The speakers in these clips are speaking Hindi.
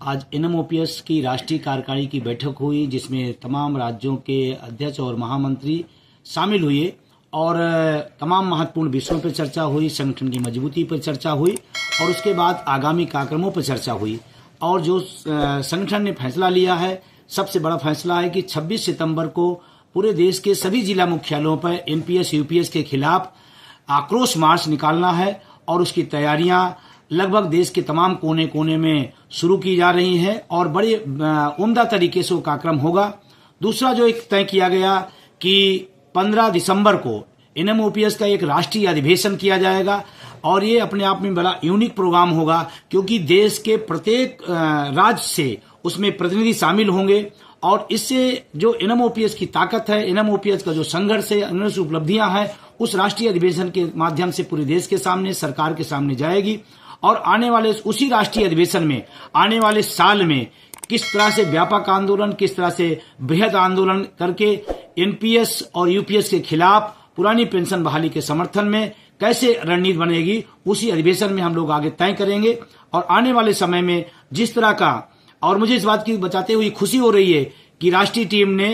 आज एनएमओपीएस की राष्ट्रीय कार्यकारिणी की बैठक हुई, जिसमें तमाम राज्यों के अध्यक्ष और महामंत्री शामिल हुए और तमाम महत्वपूर्ण विषयों पर चर्चा हुई, संगठन की मजबूती पर चर्चा हुई और उसके बाद आगामी कार्यक्रमों पर चर्चा हुई। और जो संगठन ने फैसला लिया है, सबसे बड़ा फैसला है कि 26 सितंबर को पूरे देश के सभी जिला मुख्यालयों पर एनपीएस यूपीएस के खिलाफ आक्रोश मार्च निकालना है और उसकी तैयारियां लगभग देश के तमाम कोने कोने में शुरू की जा रही हैं और बड़े उम्दा तरीके से वो कार्यक्रम होगा। दूसरा जो एक तय किया गया कि 15 दिसंबर को एनएमओपीएस का एक राष्ट्रीय अधिवेशन किया जाएगा और ये अपने आप में बड़ा यूनिक प्रोग्राम होगा, क्योंकि देश के प्रत्येक राज्य से उसमें प्रतिनिधि शामिल होंगे और इससे जो एनएमओपीएस की ताकत है, एनएमओपीएस का जो संघर्ष है, अनूठी उपलब्धियां हैं, उस राष्ट्रीय अधिवेशन के माध्यम से पूरे देश के सामने, सरकार के सामने जाएगी। और आने वाले उसी राष्ट्रीय अधिवेशन में आने वाले साल में किस तरह से व्यापक आंदोलन, किस तरह से बृहद आंदोलन करके एनपीएस और यूपीएस के खिलाफ पुरानी पेंशन बहाली के समर्थन में कैसे रणनीति बनेगी, उसी अधिवेशन में हम लोग आगे तय करेंगे। और आने वाले समय में जिस तरह का, और मुझे इस बात की बताते हुए खुशी हो रही है कि राष्ट्रीय टीम ने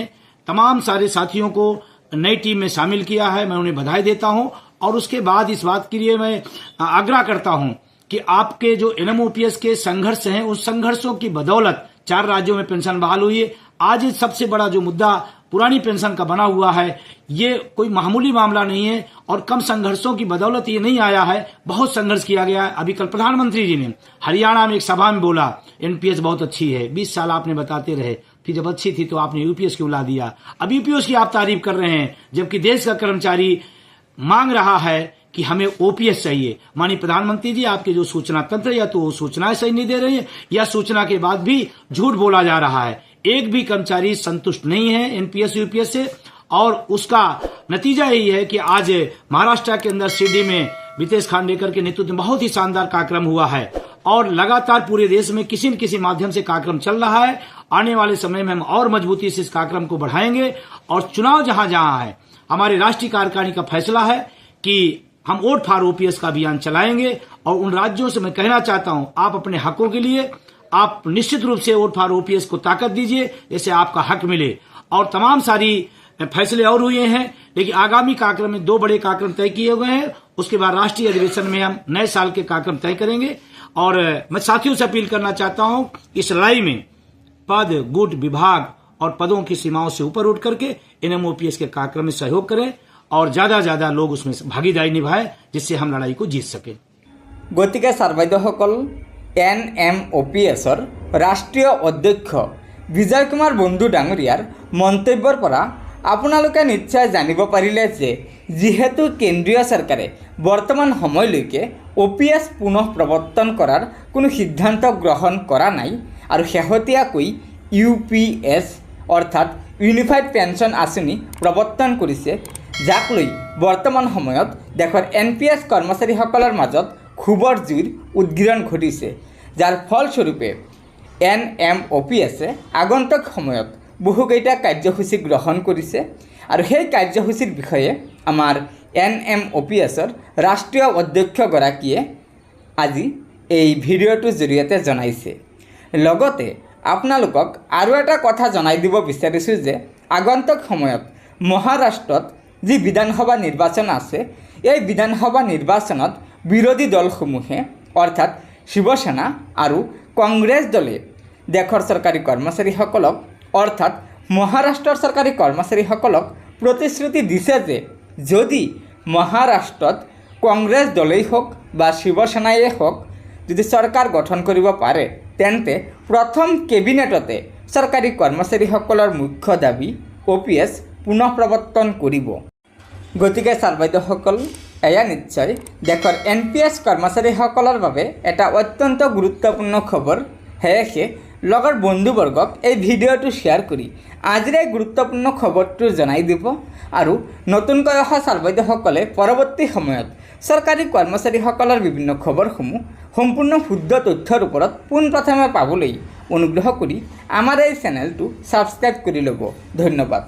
तमाम सारे साथियों को नई टीम में शामिल किया है, मैं उन्हें बधाई देता हूं। और उसके बाद इस बात के लिए मैं आग्रह करता हूं कि आपके जो एनएमओपीएस के संघर्ष हैं, उस संघर्षों की बदौलत 4 राज्यों में पेंशन बहाल हुई है। आज सबसे बड़ा जो मुद्दा पुरानी पेंशन का बना हुआ है, ये कोई मामूली मामला नहीं है और कम संघर्षों की बदौलत ये नहीं आया है, बहुत संघर्ष किया गया है। अभी कल प्रधानमंत्री जी ने हरियाणा में एक सभा में बोला एनपीएस बहुत अच्छी है, 20 साल आपने बताते रहे, फिर जब अच्छी थी तो आपने यूपीएस क्यों ला दिया। अब यूपीएस की आप तारीफ कर रहे हैं, जबकि देश का कर्मचारी मांग रहा है कि हमें ओपीएस चाहिए। माननीय प्रधानमंत्री जी, आपके जो सूचना तंत्र, या तो सूचनाएं सही नहीं दे रही है या सूचना के बाद भी झूठ बोला जा रहा है। एक भी कर्मचारी संतुष्ट नहीं है एनपीएस यूपीएस से और उसका नतीजा यही है कि आज महाराष्ट्र के अंदर शिरडी में वितेश खांडेकर के नेतृत्व में बहुत ही शानदार कार्यक्रम हुआ है और लगातार पूरे देश में किसी न किसी माध्यम से कार्यक्रम चल रहा है। आने वाले समय में हम और मजबूती से इस कार्यक्रम को बढ़ाएंगे और चुनाव जहां जहां है, हमारे राष्ट्रीय कार्यकारिणी का फैसला है कि हम वोट फॉर ओपीएस का अभियान चलाएंगे। और उन राज्यों से मैं कहना चाहता हूं, आप अपने हकों के लिए आप निश्चित रूप से वोट फॉर ओपीएस को ताकत दीजिए, जैसे आपका हक मिले। और तमाम सारी फैसले और हुए हैं, लेकिन आगामी कार्यक्रम में 2 बड़े कार्यक्रम तय किए हुए हैं। उसके बाद राष्ट्रीय अधिवेशन में हम नए साल के कार्यक्रम तय करेंगे। और मैं साथियों से अपील करना चाहता हूं, इस लड़ाई में पद, गुट, विभाग और पदों की सीमाओं से ऊपर उठ करके एनएमओपीएस के कार्यक्रम में सहयोग करें और ज्यादा लोग उसमें भागीदारी निभाएं, जिससे हम लड़ाई को जीत सके। गतिके सारबाइदসকল, एनएमओपीएसर राष्ट्रीय अध्यक्ष विजय कुमार बंधु डांगरियार मन्तव्यर পৰা আপোনালোকে নিশ্চয় জানিব পাৰিলে যে যেহেতু কেন্দ্ৰীয় চৰকাৰে বৰ্তমান সময়লৈকে ওপিএছ পুনঃ প্ৰৱৰ্তন কৰাৰ কোনো সিদ্ধান্ত গ্ৰহণ কৰা নাই আৰু শেহতীয়াকৈ ইউপিএছ অৰ্থাৎ ইউনিফাইড পেঞ্চন আঁচনি প্ৰৱৰ্তন কৰিছে, যাক লৈ বৰ্তমান সময়ত দেশৰ এনপিএছ কৰ্মচাৰীসকলৰ মাজত ক্ষোভৰ জুইৰ উদ্গীৰণ ঘটিছে, যাৰ ফলস্বৰূপে এনএমঅপিএছে আগন্তুক সময়ত বহুকেইটা কাৰ্যসূচী গ্ৰহণ কৰিছে আৰু সেই কাৰ্যসূচীৰ বিষয়ে আমাৰ এনএমঅপিএছৰ ৰাষ্ট্ৰীয় অধ্যক্ষগৰাকীয়ে আজি এই ভিডিঅ'টোৰ জৰিয়তে জনাইছে। লগতে আপোনালোকক আৰু এটা কথা জনাই দিব বিচাৰিছোঁ যে আগন্তুক সময়ত মহাৰাষ্ট্ৰত যি বিধানসভা নিৰ্বাচন আছে, এই বিধানসভা নিৰ্বাচনত বিৰোধী দলসমূহে অৰ্থাৎ শিৱসেনা আৰু কংগ্ৰেছ দলে দেশৰ চৰকাৰী কৰ্মচাৰীসকলক অৰ্থাৎ মহাৰাষ্ট্ৰৰ চৰকাৰী কৰ্মচাৰীসকলক প্ৰতিশ্ৰুতি দিছে যে যদি মহাৰাষ্ট্ৰত কংগ্ৰেছ দলেই হওক বা শিৱসেনাই হওক যদি চৰকাৰ গঠন কৰিব পাৰে, তেন্তে প্ৰথম কেবিনেটতে চৰকাৰী কৰ্মচাৰীসকলৰ মুখ্য দাবী ওপিএছ পুনঃ প্ৰৱৰ্তন কৰিব। গতিকে ছাৰ বাইদেউসকল, এয়া নিশ্চয় দেশৰ এনপিএছ কৰ্মচাৰীসকলৰ বাবে এটা অত্যন্ত গুৰুত্বপূৰ্ণ খবৰ। সেয়েহে লগৰ বন্ধুবৰ্গক এই ভিডিঅ'টো শ্বেয়াৰ কৰি আজিৰ এই গুৰুত্বপূৰ্ণ খবৰটো জনাই দিব আৰু নতুনকৈ অহা ছাৰ বাইদেউসকলে পৰৱৰ্তী সময়ত চৰকাৰী কৰ্মচাৰীসকলৰ বিভিন্ন খবৰসমূহ সম্পূৰ্ণ শুদ্ধ তথ্যৰ ওপৰত পোনপ্ৰথমে পাবলৈ অনুগ্ৰহ কৰি আমাৰ এই চেনেলটো ছাবস্ক্ৰাইব কৰি ল'ব। ধন্যবাদ।